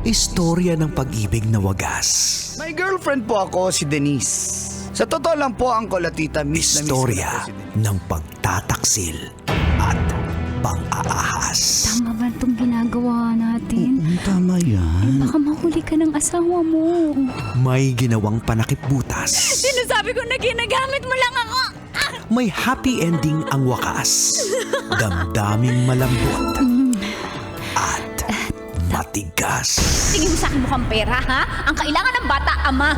Istorya ng pag-ibig na wagas. May girlfriend po ako, si Denise. Sa totoo lang po, Uncle at Tita, miss na miss ko Istorya na po si Denise. ng pagtataksil at pang-aahas. Tama ba itong ginagawa natin? Tama yan. Baka mahuli ka ng asawa mo. May ginawang panakip butas. Sinasabi ko na ginagamit mo lang ako. May happy ending ang wakas. Damdaming malambot at matigas. Tingin mo sa akin mukhang pera, ha? Ang kailangan ng bata, ama.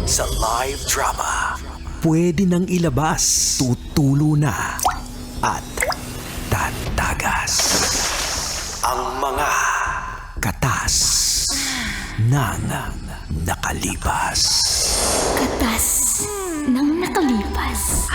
Sa live drama, pwede nang ilabas, tutulo na at tatagas ang mga katas ng nakalipas. Katas ng nakalipas.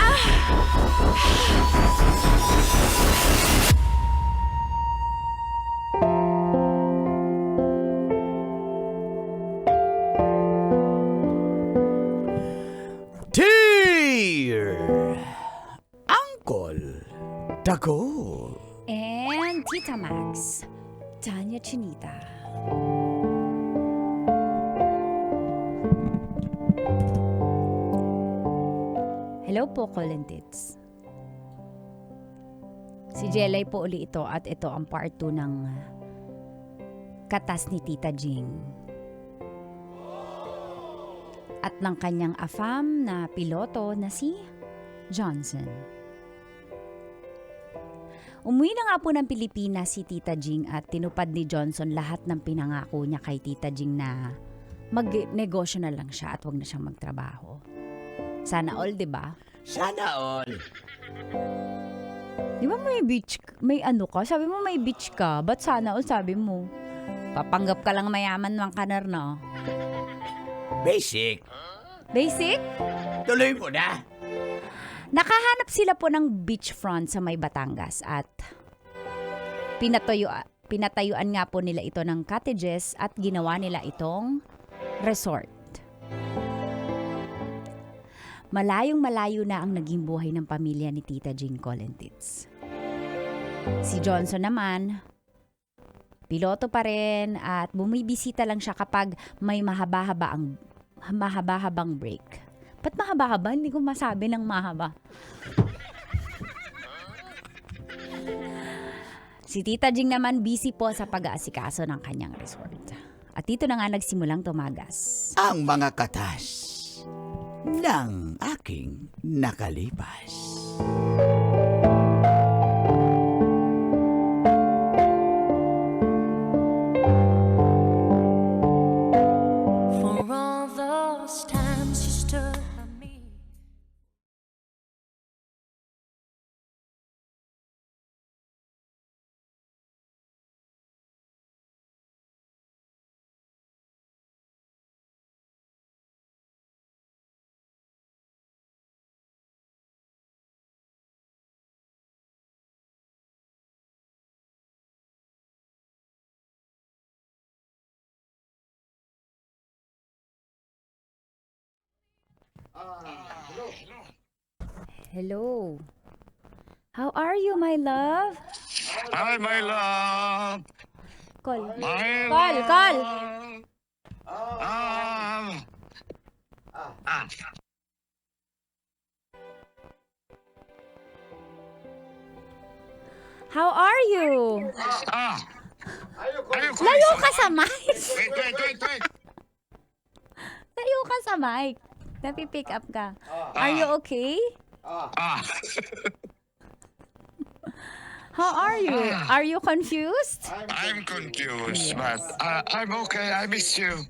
Dear Uncle Dago. And Tita Max, Tanya Chinita. Hello po, Colentits. Si Jelay po uli ito at ito ang part 2 ng katas ni Tita Jing. At ng kanyang afam na piloto na si Johnson. Umuwi na nga po ng Pilipinas si Tita Jing at tinupad ni Johnson lahat ng pinangako niya kay Tita Jing na magnegosyo na lang siya at wag na siyang magtrabaho. Sana all, 'di ba? Sana all. Di ba may beach, may ano ka? Sabi mo may beach ka. Ba't sana all sabi mo? Papanggap ka lang mayaman ng kanar na. Basic. Basic? Tuloy mo na. Nakahanap sila po ng beachfront sa may Batangas at pinatayuan nga po nila ito ng cottages at ginawa nila itong resort. Malayong-malayo na ang naging buhay ng pamilya ni Tita Jing Colentits. Si Johnson naman, piloto pa rin at bumibisita lang siya kapag may mahaba-habang break. Ba't mahaba-haba? Hindi ko masabi ng mahaba. Si Tita Jing naman busy po sa pag-aasikaso ng kanyang resort. At dito na nga nagsimulang tumagas. Ang mga katas ng aking nakalipas. For all those times you stood by me. Hello. How are you, my love? Hi, my love. Call. My Call, love. call. How are you? Are you Layo ka sa mic. Wait. Layo ka sa mic. Napipick up ka. Are you okay? How are you? Are you confused? I'm confused, but I'm okay. I miss you.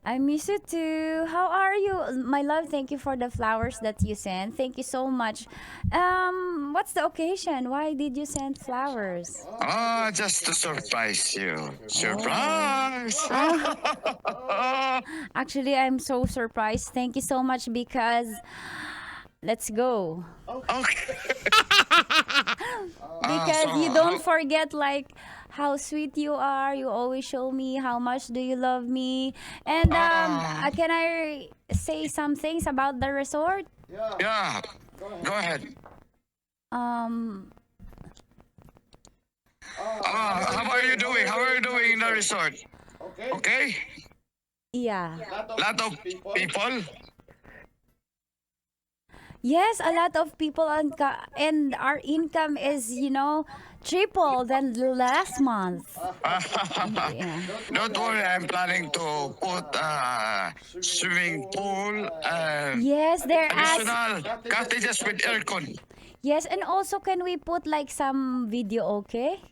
I miss you too. How are you? My love, thank you for the flowers that you sent. Thank you so much. What's the occasion? Why did you send flowers? Just to surprise you. Surprise! Actually, I'm so surprised. Thank you so much because let's go. Okay. Because you don't forget like how sweet you are. You always show me how much do you love me. And can I say some things about the resort? Yeah. Go ahead. How are you doing? How are you doing in the resort? Okay? Yeah. Lot of people. Yes, a lot of people and our income is, triple than last month. Yeah. Don't worry, I'm planning to put swimming pool and Yes, additional cottages with aircon. Yes, and also can we put like some video, okay?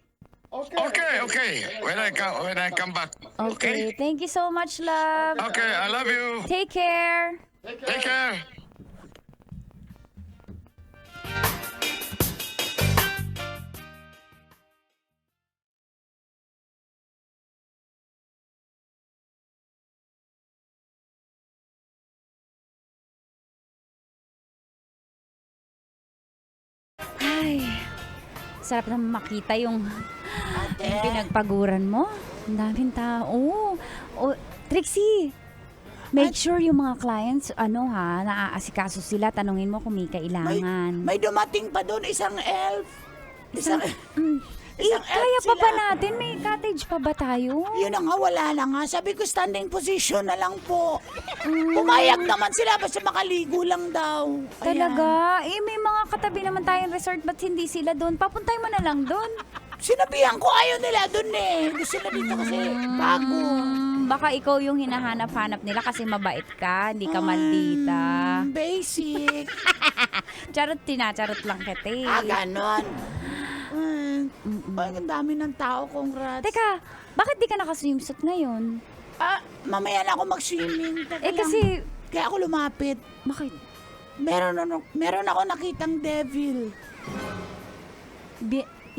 Okay. When I come back. Okay. Thank you so much, love. Okay, I love you. Take care. Take care. Ay, sarap na makita yung pinagpaguran mo. Ang daming tao. Trixie, make sure yung mga clients, naaasikaso sila. Tanungin mo kung may kailangan. May dumating pa doon isang elf. Isang Kaya elf pa ba sila. natin? May cottage pa ba tayo? Yun na nga, wala na nga. Sabi ko, standing position na lang po. Pumayag naman sila, basta makaligo lang daw. Ayan. Talaga? May mga katabi naman tayong resort, ba't hindi sila doon? Papuntay mo na lang doon. Sinabihan ko, ayaw nila doon eh. Gusto na dito kasi bago. Baka ikaw yung hinahanap-hanap nila kasi mabait ka, hindi ka maldita. Basic. Charot lang kita eh. Ganon. Ang dami ng tao, congrats. Teka, bakit di ka naka-swimsuit ngayon? Mamaya na ako mag-swimming. Teka lang. Kasi, Kaya ako lumapit. bakit? Meron ako nakitang devil.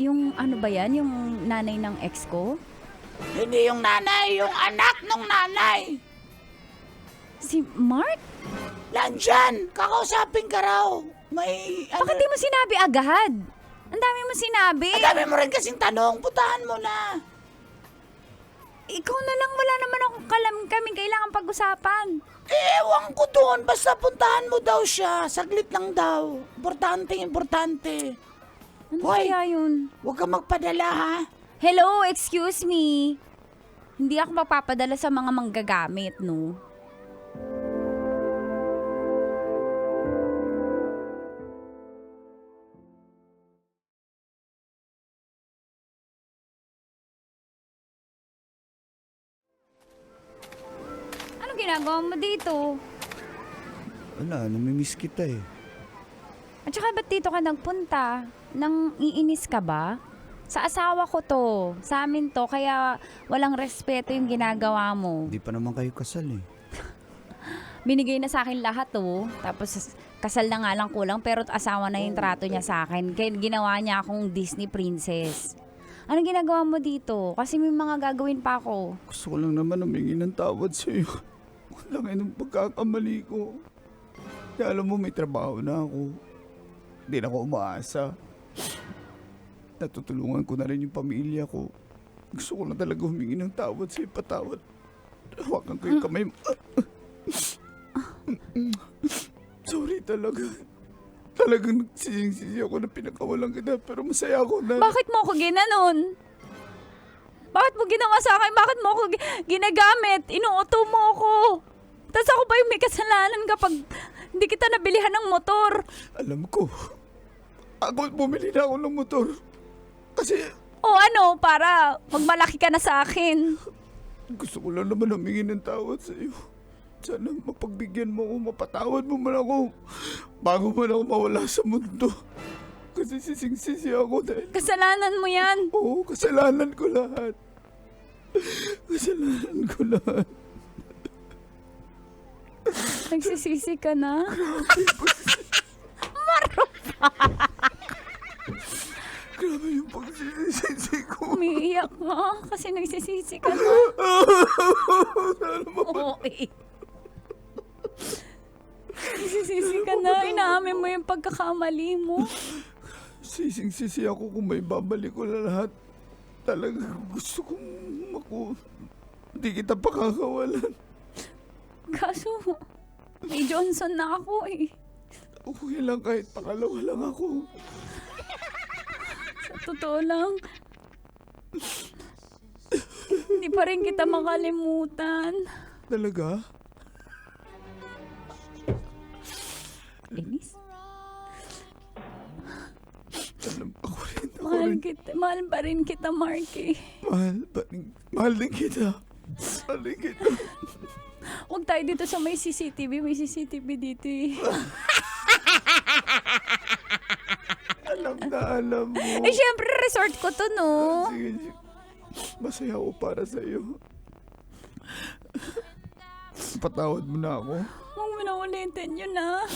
Yung ano ba yan? Yung nanay ng ex ko? Hindi yung nanay, yung anak ng nanay. Si Mark? Nandyan, kakausapin ka raw. May, Bakit di mo sinabi agad? Ang dami mo sinabi. Ang dami mo rin kasing tanong, putahan mo na. Ikaw na lang, wala naman akong kaming kailangan pag-usapan. Ewan ko doon, basta puntahan mo daw siya. Saglit lang daw. Importante. Ano Hoy. kaya yun? Huwag ka magpadala ha. Hello, excuse me. Hindi ako mapapadala sa mga manggagamit, no? Anong ginagawa mo dito? Wala, namimiss kita eh. At saka ba't dito ka nagpunta? Nang iinis ka ba? Sa asawa ko to. Sa amin to. Kaya walang respeto yung ginagawa mo. Hindi pa naman kayo kasal eh. Binigay na sa akin lahat to. Tapos kasal na nga lang kulang. Pero asawa na yung trato niya sa akin. Kaya ginawa niya akong Disney princess. Anong ginagawa mo dito? Kasi may mga gagawin pa ako. Gusto ko lang naman humingi ng tawad sa'yo. Wala ngayon ng pagkakamali ko. Kaya alam mo, may trabaho na ako. Hindi na ako umaasa. Natutulungan ko na rin yung pamilya ko. Gusto ko lang talaga humingi ng tawad sa'yo. Patawad. Hawakan ko yung kamay mo. Sorry talaga. Talagang nagsisisi ako na pinakawalan kita. Pero masaya ako na... Bakit mo ako ginanon? Bakit mo ginawa sa akin? Bakit mo ako ginagamit? Inuuto mo ako. Tapos ako pa yung may kasalanan kapag hindi kita nabilihan ng motor. Alam ko. Ako bumili na ako ng motor. Kasi O ano, para magmalaki ka na sa akin. gusto ko lang naman humingi ng tawad sa iyo. Sana mapagbigyan mo ako, mapatawad mo man ako. Bago man ako mawala sa mundo. Kasi sising-sisi ako dahil... Kasalanan mo yan. Oo, kasalanan ko lahat. Kasalanan ko lahat. Nagsisisi ka na. Grabe yung pagsisisi ko. Umiiyak ka kasi nagsisisi ka na. Sana Oo eh. Nagsisisi ka na. Inaamin mo yung pagkakamali mo. Sising-sisi ako kung may babalik ko na lahat. Talaga gusto kong hindi kita pakakawalan. Kaso, may Johnson na ako eh. Okay lang kahit pangalawa lang ako. Sa totoo lang, Hindi pa rin kita makalimutan. Talaga? Inis? Alam, ako rin. Mahal pa rin kita, Marky. Mahal din kita. Mahal din kita. Huwag tayo dito sa may CCTV. May CCTV dito eh. Alam mo. Eh, syempre, resort ko to, no? Sige. Masaya ako para sa iyo. Patawad mo na ako. Huwag mo na ulitin yun, ha?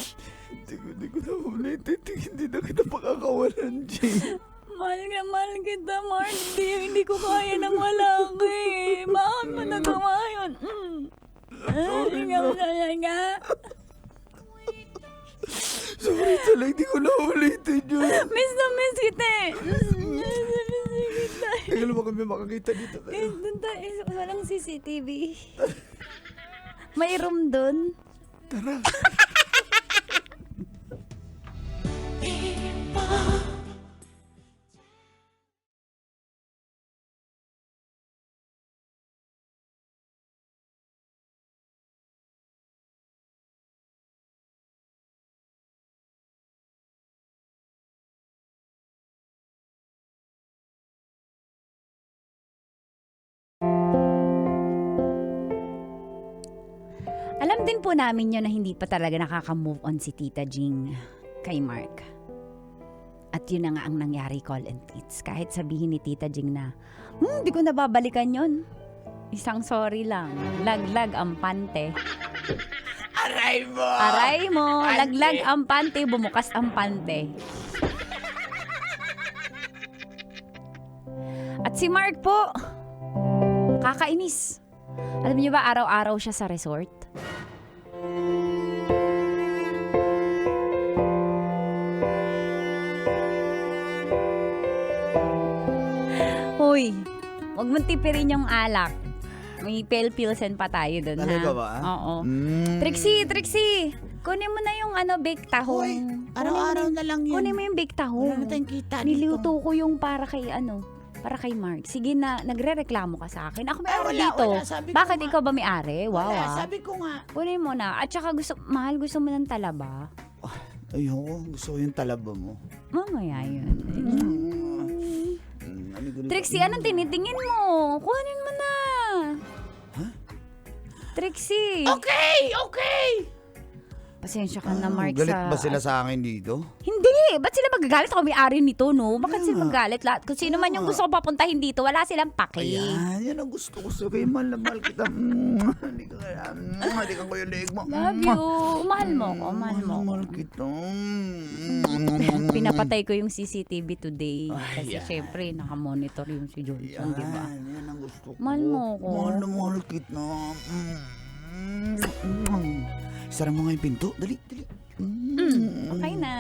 Hindi ko na ulitin. Hindi na kita pakakawalan, Jay. Mahal kita, Marky. Hindi ko kaya nang wala ka eh. Bakit mo nagawa yun? Sorry Ikaw na. talaga. Sorry talaga. Hindi ko na ulitin yun. Miss na miss kita eh. Teka lang ba kami makakita dito? Eh, doon tayo. Walang CCTV. May room doon. Tara. Alam din po namin yun na hindi pa talaga nakaka-move on si Tita Jing kay Mark. At yun na nga ang nangyari, Call and Tits. Kahit sabihin ni Tita Jing na, di ko nababalikan yun. Isang sorry lang. Laglag ang pante. Aray mo! Aray mo, laglag ang pante, bumukas ang pante. At si Mark po, kakainis. Alam niyo ba, araw-araw siya sa resort? Hoy, huwag mong tipirin yung alak. May pale-pilsen pa tayo dun, ha? Talaga ba? Oo. Trixie! Kunin mo na yung baked tahong. Hoy, araw-araw na lang yun. Kunin mo yung baked Wala tahong. na tayong kita dito. Niluto ko yung para kay Mark. Sige na, nagre-reklamo ka sa akin. Ako may ari wala, dito. wala. Sabi ko Bakit nga. ikaw ba may ari? Wow, Wala, ah. sabi ko nga. Kunin mo na. At saka gusto mo ng talaba? Ayoko. Gusto ko yung talaba mo. Mamaya yun. Trixie, anong tinitingin mo? Kuhanin mo na. Trixie. Okay! Pasensya ka na, Mark. Galit ba sila sa akin dito? Hindi! Ba't sila magagalit? Ako may-ari nito, no? Bakit sila magalit? Kung sino man yung gusto ko papuntahin dito, wala silang pake. Ayan, yan ang gusto ko sa kayo. Mahal na mahal kita. Halikan ko yung leeg mo. Love you. Mahal mo ko. Mahal kita. Pinapatay ko yung CCTV today. Kasi syempre, nakamonitor yung si Johnson, di ba? Yan ang gusto ko. Mahal mo ko. Mahal na mahal kita. Sara mo nga yung pinto. Dali. Okay na.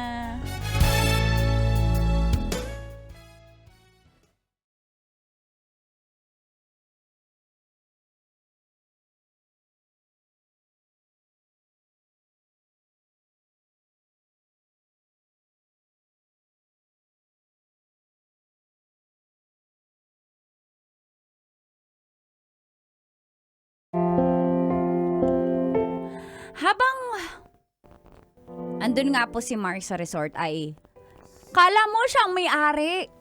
Habang andun nga po si Mark sa resort ay kala mo siyang may-ari.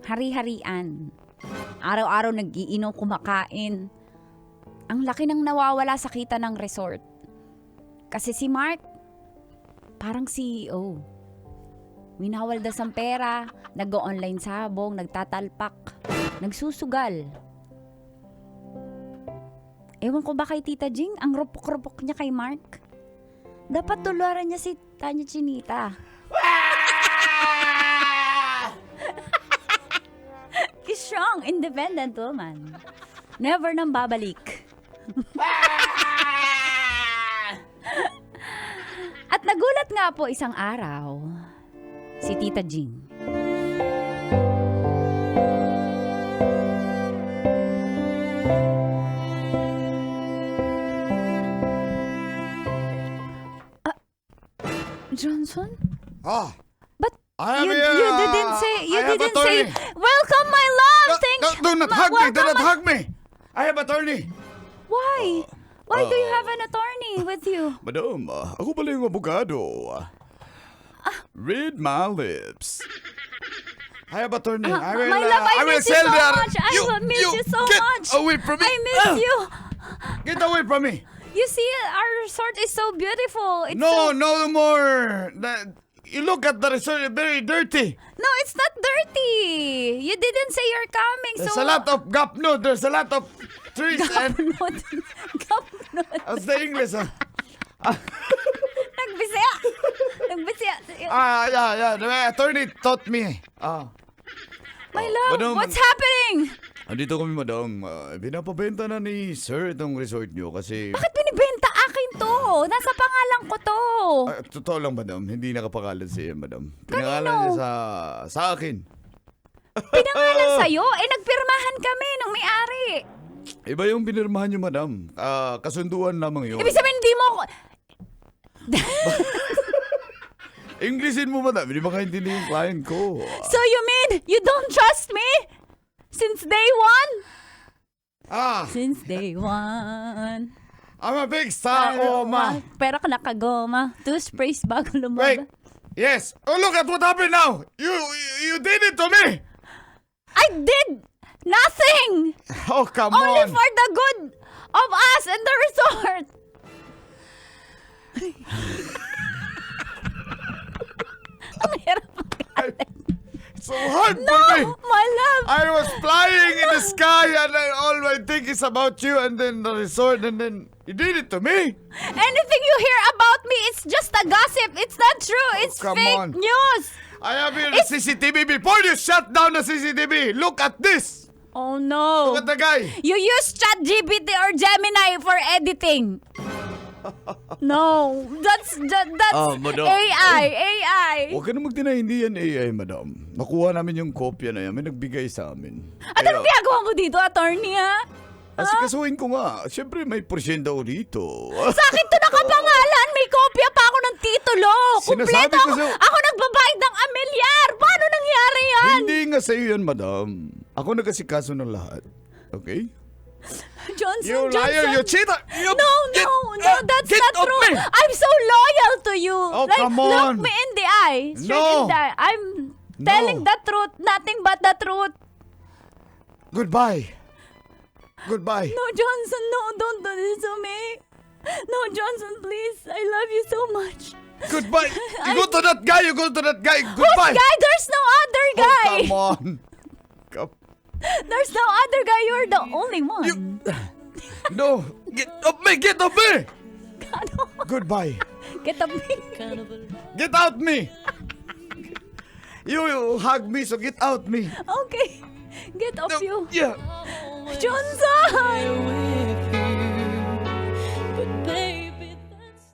Hari-harian. Araw-araw nag-iinom, kumakain. Ang laki ng nawawala sa kita ng resort. Kasi si Mark, parang CEO. Winawaldas ang pera, nag-online sabong, nagtatalpak, nagsusugal. Ewan ko ba kay Tita Jing, ang rupok-rupok niya kay Mark? Dapat tuluaran niya si Tanya Chinita. Strong, independent woman. Never nang babalik. At nagulat nga po isang araw, si Tita Jing. Johnson? Ah! But I am you here. didn't say, I have welcome my love! No, do not hug me! Do not hug me! I have attorney. Why? Why do you have an attorney with you? Madam, ako pala yung abogado. Read my lips. I have attorney. My love, I miss you so much. I will miss you so get much. away from me. I miss you. Get away from me. You see, our resort is so beautiful. It's No, so... no more. You look at the resort, it's very dirty. No, it's not dirty. You didn't say you're coming, There's so... a lot of gapno. There's a lot of trees and... Gapnot. How's the English? Nagbisaya. Nagbisaya. Yeah. The attorney taught me. My love, Madam, what's happening? Andito kami, madam. Pinapabenta na ni sir itong resort nyo kasi... Bakit binibenta? Akin to. Nasa pangalan ko to. Totoo lang, madam. Hindi nakapangalan siya, madam. Pinangalan niya sa akin. Pinangalan sa'yo? Nagpirmahan kami nung may-ari. Iba yung pinirmahan nyo, madam. Kasunduan lamang yun. Ibig sabihin, hindi mo ako... Englishin mo, madam. Hindi makaintindi yung client ko. So you mean you don't trust me? Since day one? Since day one. I'm a big star, Oma. Pero ka nakagoma. 2 sprays bago Wait. lumabas. Yes. Oh, look at what happened now. You did it to me. I did nothing! Oh, come Only on. for the good of us and the resort. Ang hirap magalit. It's so hard No, for me. my love. I was flying in the sky and all I think is about you and then the resort and then you did it to me. Anything you hear about me, it's just a gossip. It's not true. It's come fake on. news. I have here the CCTV before you shut down the CCTV. Look at this. Oh no. Look at the guy. You use ChatGPT or Gemini for editing. No, that's madam. AI. Huwag ka na mag-deny, hindi yan AI, madam. Nakuha namin yung kopya na yan. May nagbigay sa amin. At anong ginagawa mo dito, attorney, ha? Asikasuhin ko nga. Siyempre, may porsyento ako dito. Sa akin to nakapangalan. May kopya pa ako ng titulo. Sinasabi Kumpleto ko ako. sa- Ako nagbabayad ng amilyar. Paano nangyari yan? Hindi nga sa'yo yan, madam. Ako nagkasikaso ng lahat. Okay? Johnson. You liar, you cheater! No, that's get not off true. me! I'm so loyal to you. Oh, like, come on. Look me in the eye. Straight No. in the eye. I'm telling No. the truth. Nothing but the truth. Goodbye. Goodbye. No, Johnson, no, don't do this to me. No, Johnson, please. I love you so much. Goodbye. You go to that guy. Who's Goodbye. guy? There's no other guy. Oh, come on. There's no other guy. You're the only one. No. Get off me. Get off me. Goodbye. Get up. Get out me. You hug me, so get out me. Okay. Get off you. Yeah. Johnson! But baby, that's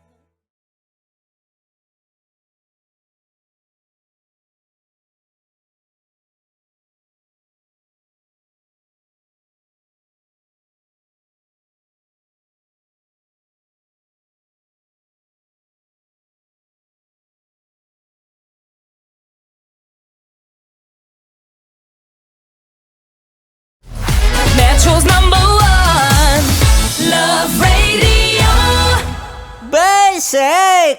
Metro's #1 Love Radio. Basic!